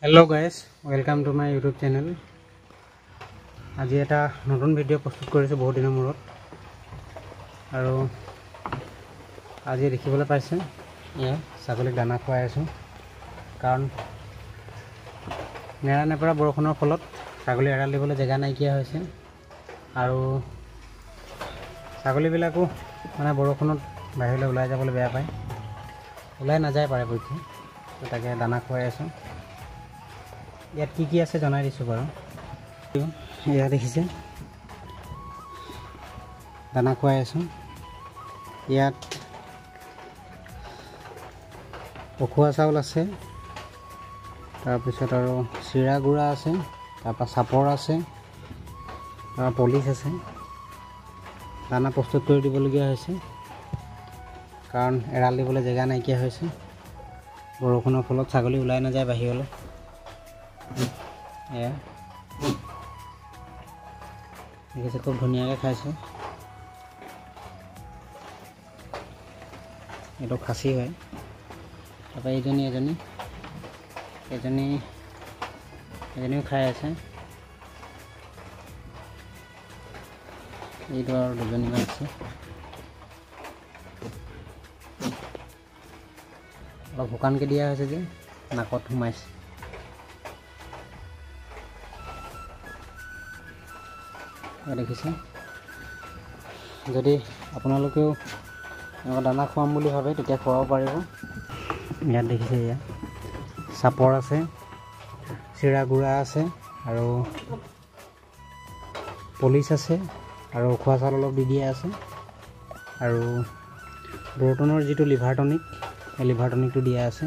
Hello guys, welcome to my YouTube channel. আজি এটা নতুন ভিডিও প্ৰস্তুত কৰিছো বহুত দিনৰ মূৰত আৰু আজি দেখিবলৈ পাইছে ইয়া ছাগলীক দানা খুৱাই আছো কাৰণ নেৰানেপৰা বৰষুণৰ ফলত ছাগলী এৰাল দিবলৈ জেগা নাইকিয়া হৈছে আৰু ছাগলীবিলাকো মানে বৰষুণত বাহিৰলৈ ওলাই যাবলৈ বেয়া পায় ওলাই নাযায় পাৰে পক্ষে তাকে দানা খুৱাই আছো ইয়াত কি আছে জনাই দিছো বাৰু ইয়া দেখিছে দানা খুৱাই আছো ইয়াত পখুৱা চাউল আছে তাৰপিছত আৰু চিৰা গুড়া আছে তাৰপা চাপৰ আছে আৰু পলিচ আছে দানা প্ৰস্তুত কৰি দিবলগীয়া হৈছে কাৰণ এৰাল দিবলৈ জেগা নাইকিয়া হৈছে বৰষুণৰ ফলত ছাগলী ওলাই নাযায় বাহিৰলৈ এয়া দেখিছে খুব ধুনীয়াকৈ খাইছে এইটো খাচী হয় তাৰপৰা এজনীও খাই আছে এইটো আৰু দুজনীমান আছে অলপ শুকানকৈ দিয়া হৈছে যে নাকত সোমাইছে দেখিছে যদি আপোনালোকেও দানা খুৱাম বুলি ভাবে তেতিয়া খুৱাব পাৰিব ইয়াত দেখিছে ইয়াত চাপৰ আছে চিৰা গুড়া আছে আৰু পলিচ আছে আৰু খোৱা চাউল অলপ দি দিয়া আছে আৰু ব্ৰটনৰ যিটো লিভাৰ টনিক এই লিভাৰ টনিকটো দিয়া আছে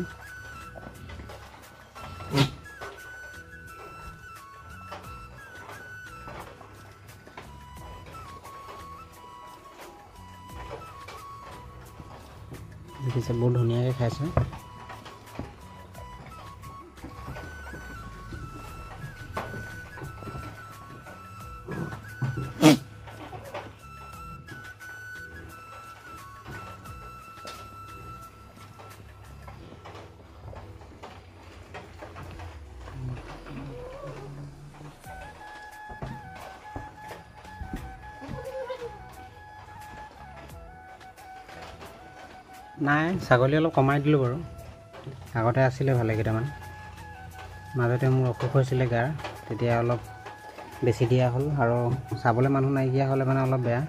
দেখিছে বহুত ধুনীয়াকৈ খাইছে নাই ছাগলী অলপ কমাই দিলোঁ বাৰু আগতে আছিলে ভালে কেইটামান মাজতে মোৰ অসুখ হৈছিলে গাৰ তেতিয়া অলপ বেছি দিয়া হ'ল আৰু চাবলৈ মানুহ নাইকিয়া হ'লে মানে অলপ বেয়া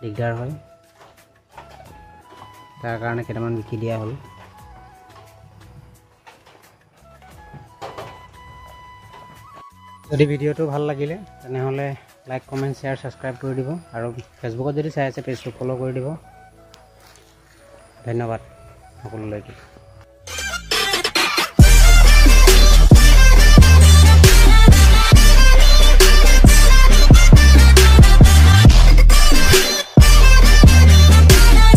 দিগদাৰ হয় তাৰ কাৰণে কেইটামান বিকি দিয়া হ'ল যদি ভিডিঅ'টো ভাল লাগিলে তেনেহ'লে লাইক কমেণ্ট শ্বেয়াৰ ছাবস্ক্ৰাইব কৰি দিব আৰু ফেচবুকত যদি চাই আছে পেজটো ফ'ল' কৰি দিব ধন্যবাদ সকলোলৈকে